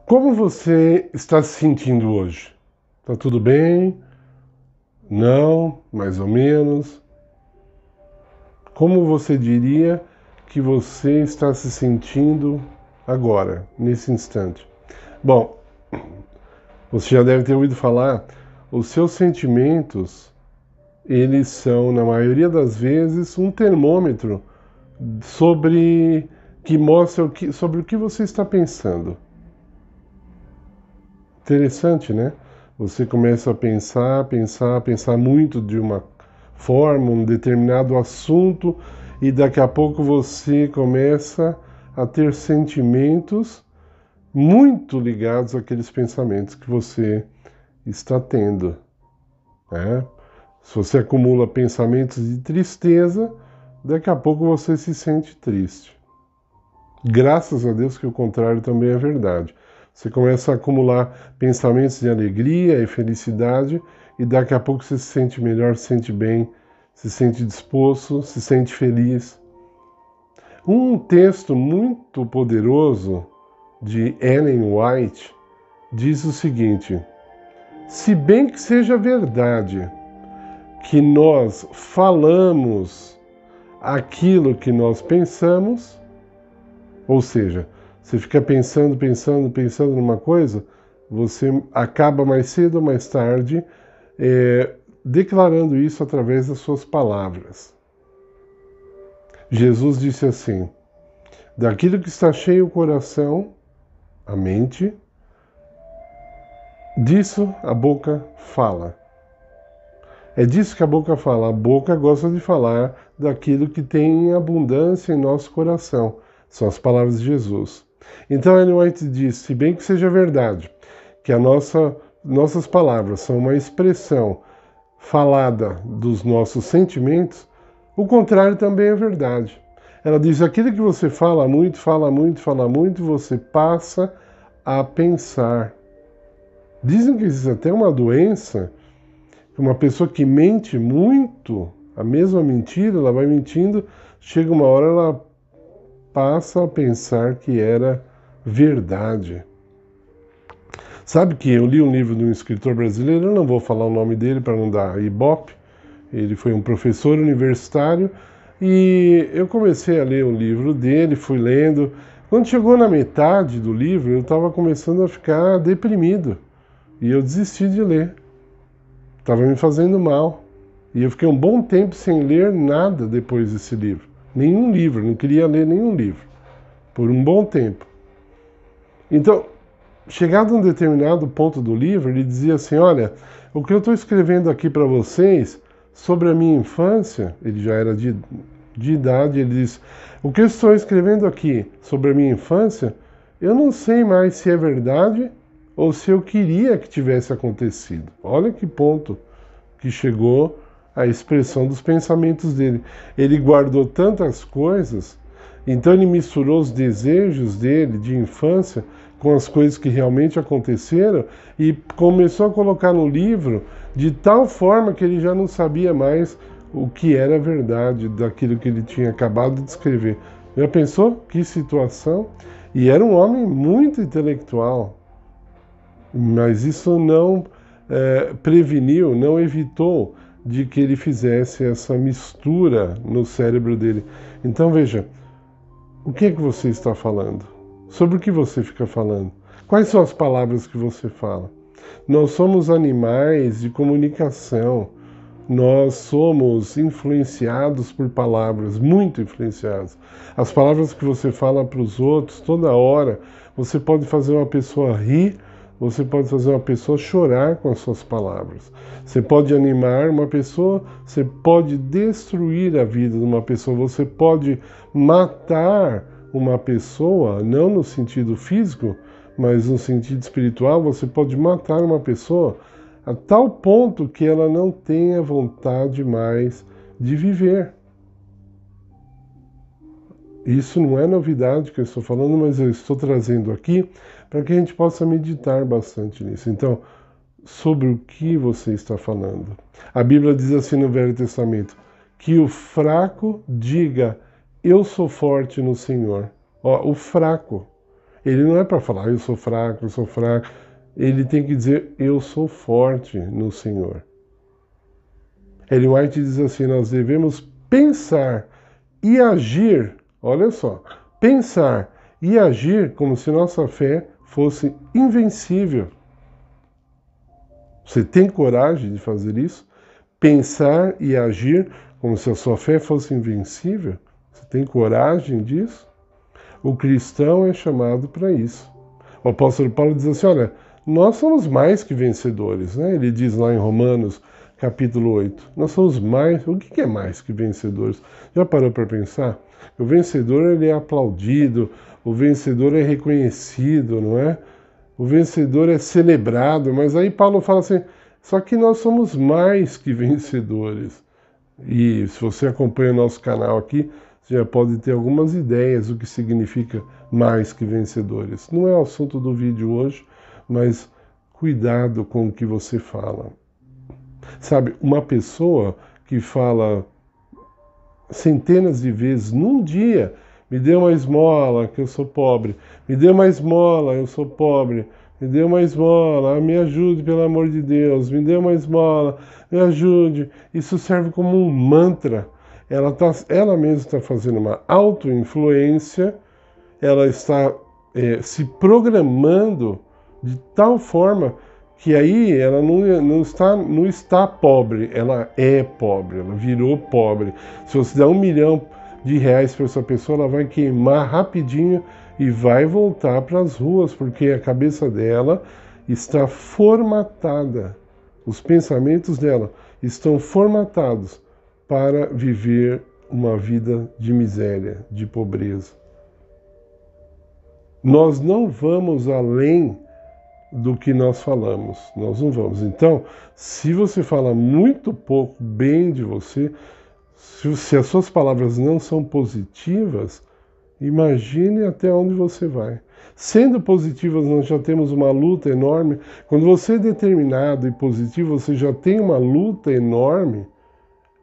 Como você está se sentindo hoje? Tá tudo bem? Não? Mais ou menos? Como você diria que você está se sentindo agora, nesse instante? Bom, você já deve ter ouvido falar, os seus sentimentos, eles são, na maioria das vezes, um termômetro que mostra sobre o que você está pensando. Interessante, né? Você começa a pensar muito de uma forma, um determinado assunto, e daqui a pouco você começa a ter sentimentos muito ligados àqueles pensamentos que você está tendo, né? Se você acumula pensamentos de tristeza, daqui a pouco você se sente triste. Graças a Deus que o contrário também é verdade. Você começa a acumular pensamentos de alegria e felicidade e daqui a pouco você se sente melhor, se sente bem, se sente disposto, se sente feliz. Um texto muito poderoso de Ellen White diz o seguinte: se bem que seja verdade que nós falamos aquilo que nós pensamos, ou seja, você fica pensando numa coisa, você acaba mais cedo ou mais tarde declarando isso através das suas palavras. Jesus disse assim: daquilo que está cheio o coração, a mente, disso a boca fala. É disso que a boca fala. A boca gosta de falar daquilo que tem abundância em nosso coração. São as palavras de Jesus. Então Ellen White diz, se bem que seja verdade, que nossas palavras são uma expressão falada dos nossos sentimentos, o contrário também é verdade. Ela diz, aquilo que você fala muito, você passa a pensar. Dizem que existe até uma doença, uma pessoa que mente muito, a mesma mentira, ela vai mentindo, chega uma hora ela passa a pensar que era verdade. Sabe que eu li um livro de um escritor brasileiro, eu não vou falar o nome dele para não dar ibope, ele foi um professor universitário, e eu comecei a ler um livro dele, fui lendo. Quando chegou na metade do livro, eu estava começando a ficar deprimido, e eu desisti de ler. Estava me fazendo mal. E eu fiquei um bom tempo sem ler nada depois desse livro. Nenhum livro, não queria ler nenhum livro. Por um bom tempo. Então, chegado a um determinado ponto do livro, ele dizia assim, olha, o que eu estou escrevendo aqui para vocês sobre a minha infância, ele já era de idade, ele diz, o que eu estou escrevendo aqui sobre a minha infância, eu não sei mais se é verdade ou se eu queria que tivesse acontecido. Olha que ponto que chegou a expressão dos pensamentos dele. Ele guardou tantas coisas, então ele misturou os desejos dele de infância com as coisas que realmente aconteceram e começou a colocar no livro de tal forma que ele já não sabia mais o que era verdade daquilo que ele tinha acabado de escrever. Já pensou? Que situação? E era um homem muito intelectual. Mas isso não preveniu, não evitou de que ele fizesse essa mistura no cérebro dele. Então veja, o que é que você está falando? Sobre o que você fica falando? Quais são as palavras que você fala? Nós somos animais de comunicação. Nós somos influenciados por palavras, muito influenciados. As palavras que você fala para os outros, toda hora, você pode fazer uma pessoa rir, você pode fazer uma pessoa chorar com as suas palavras. Você pode animar uma pessoa, você pode destruir a vida de uma pessoa, você pode matar uma pessoa, não no sentido físico, mas no sentido espiritual, você pode matar uma pessoa a tal ponto que ela não tenha vontade mais de viver. Isso não é novidade que eu estou falando, mas eu estou trazendo aqui para que a gente possa meditar bastante nisso. Então, sobre o que você está falando? A Bíblia diz assim no Velho Testamento, que o fraco diga, eu sou forte no Senhor. Ó, o fraco. Ele não é para falar, eu sou fraco, eu sou fraco. Ele tem que dizer, eu sou forte no Senhor. Ellen White diz assim, nós devemos pensar e agir, olha só, pensar e agir como se nossa fé fosse invencível. Você tem coragem de fazer isso? Pensar e agir como se a sua fé fosse invencível? Você tem coragem disso? O cristão é chamado para isso. O apóstolo Paulo diz assim, olha, nós somos mais que vencedores, né? Ele diz lá em Romanos, capítulo 8, nós somos mais, o que é mais que vencedores? Já parou para pensar? O vencedor ele é aplaudido, o vencedor é reconhecido, não é? O vencedor é celebrado, mas aí Paulo fala assim, só que nós somos mais que vencedores. E se você acompanha o nosso canal aqui, você já pode ter algumas ideias do que significa mais que vencedores. Não é o assunto do vídeo hoje, mas cuidado com o que você fala. Sabe, uma pessoa que fala centenas de vezes num dia, me dê uma esmola, que eu sou pobre, me dê uma esmola, eu sou pobre, me dê uma esmola, me ajude pelo amor de Deus, me dê uma esmola, me ajude. Isso serve como um mantra. Ela mesma está fazendo uma auto-influência, ela está se programando de tal forma que aí ela não está pobre, ela é pobre, ela virou pobre. Se você dá R$1 milhão para essa pessoa, ela vai queimar rapidinho e vai voltar para as ruas, porque a cabeça dela está formatada, os pensamentos dela estão formatados para viver uma vida de miséria, de pobreza. Nós não vamos além do que nós falamos, nós não vamos. Então, se você fala muito pouco bem de você, se as suas palavras não são positivas, imagine até onde você vai. Sendo positivas, nós já temos uma luta enorme. Quando você é determinado e positivo, você já tem uma luta enorme.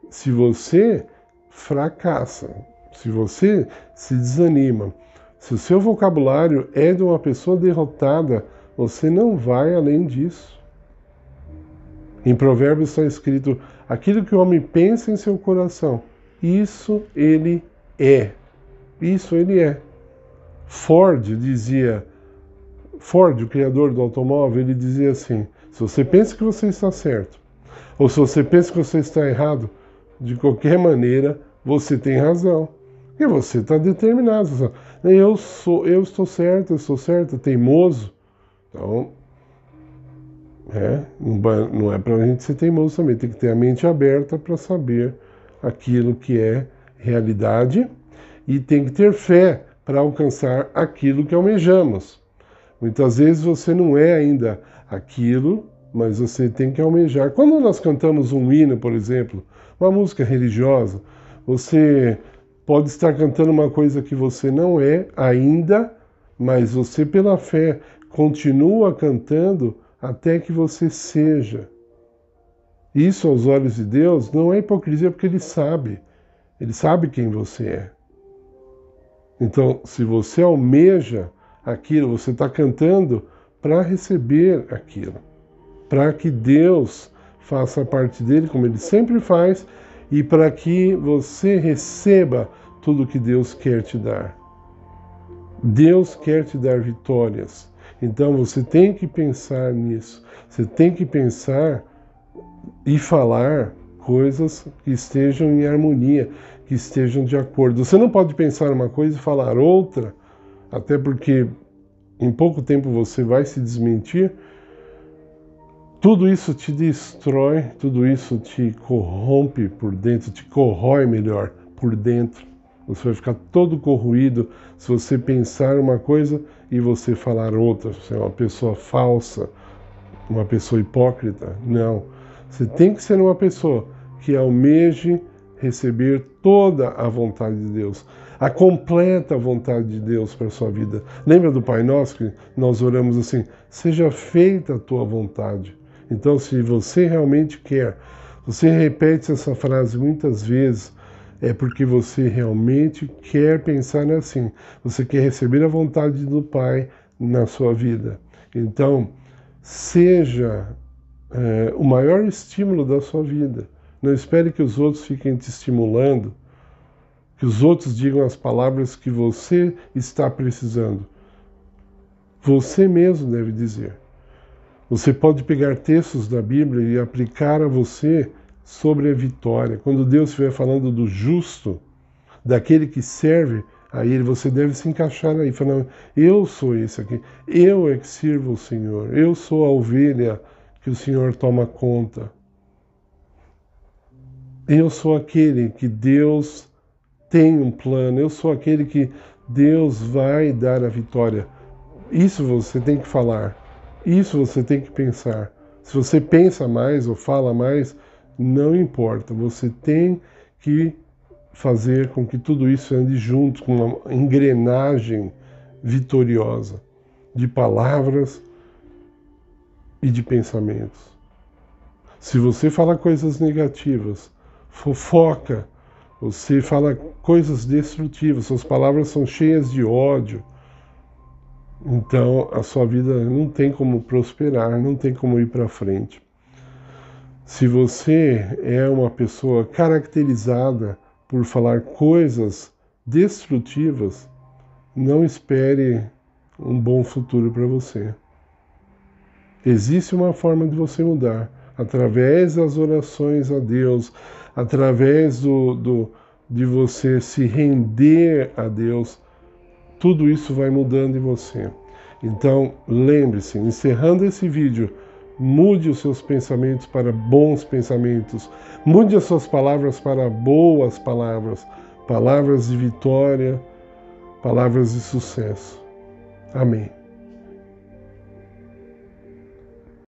Se você fracassa, se você se desanima, se o seu vocabulário é de uma pessoa derrotada, você não vai além disso. Em Provérbios está escrito, aquilo que o homem pensa em seu coração, isso ele é. Isso ele é. Ford, o criador do automóvel, ele dizia assim, se você pensa que você está certo, ou se você pensa que você está errado, de qualquer maneira, você tem razão. E você está determinado. Eu estou certo, teimoso. Então, não é para a gente ser teimoso também, tem que ter a mente aberta para saber aquilo que é realidade e tem que ter fé para alcançar aquilo que almejamos. Muitas vezes você não é ainda aquilo, mas você tem que almejar. Quando nós cantamos um hino, por exemplo, uma música religiosa, você pode estar cantando uma coisa que você não é ainda, mas você, pela fé, continua cantando até que você seja. Isso, aos olhos de Deus, não é hipocrisia, porque Ele sabe quem você é. Então, se você almeja aquilo, você está cantando para receber aquilo, para que Deus faça parte dele, como Ele sempre faz, e para que você receba tudo que Deus quer te dar. Deus quer te dar vitórias. Então você tem que pensar nisso. Você tem que pensar e falar coisas que estejam em harmonia, que estejam de acordo. Você não pode pensar uma coisa e falar outra, até porque em pouco tempo você vai se desmentir. Tudo isso te destrói, tudo isso te corrompe por dentro, te corrói melhor por dentro. Você vai ficar todo corroído se você pensar uma coisa e você falar outra. Você é uma pessoa falsa, uma pessoa hipócrita. Não. Você tem que ser uma pessoa que almeje receber toda a vontade de Deus, a completa vontade de Deus para a sua vida. Lembra do Pai Nosso que nós oramos assim, seja feita a tua vontade. Então, se você realmente quer, você repete essa frase muitas vezes, é porque você realmente quer pensar assim. Você quer receber a vontade do Pai na sua vida. Então, seja o maior estímulo da sua vida. Não espere que os outros fiquem te estimulando, que os outros digam as palavras que você está precisando. Você mesmo deve dizer. Você pode pegar textos da Bíblia e aplicar a você sobre a vitória. Quando Deus estiver falando do justo, daquele que serve a Ele, você deve se encaixar aí, falando, eu sou esse aqui, eu é que sirvo o Senhor, eu sou a ovelha que o Senhor toma conta. Eu sou aquele que Deus tem um plano, eu sou aquele que Deus vai dar a vitória. Isso você tem que falar, isso você tem que pensar. Se você pensa mais ou fala mais, não importa, você tem que fazer com que tudo isso ande junto com uma engrenagem vitoriosa de palavras e de pensamentos. Se você fala coisas negativas, fofoca, você fala coisas destrutivas, suas palavras são cheias de ódio, então a sua vida não tem como prosperar, não tem como ir para frente. Se você é uma pessoa caracterizada por falar coisas destrutivas, não espere um bom futuro para você. Existe uma forma de você mudar, através das orações a Deus, através de você se render a Deus, tudo isso vai mudando em você. Então, lembre-se, encerrando esse vídeo, mude os seus pensamentos para bons pensamentos, mude as suas palavras para boas palavras, palavras de vitória, palavras de sucesso. Amém.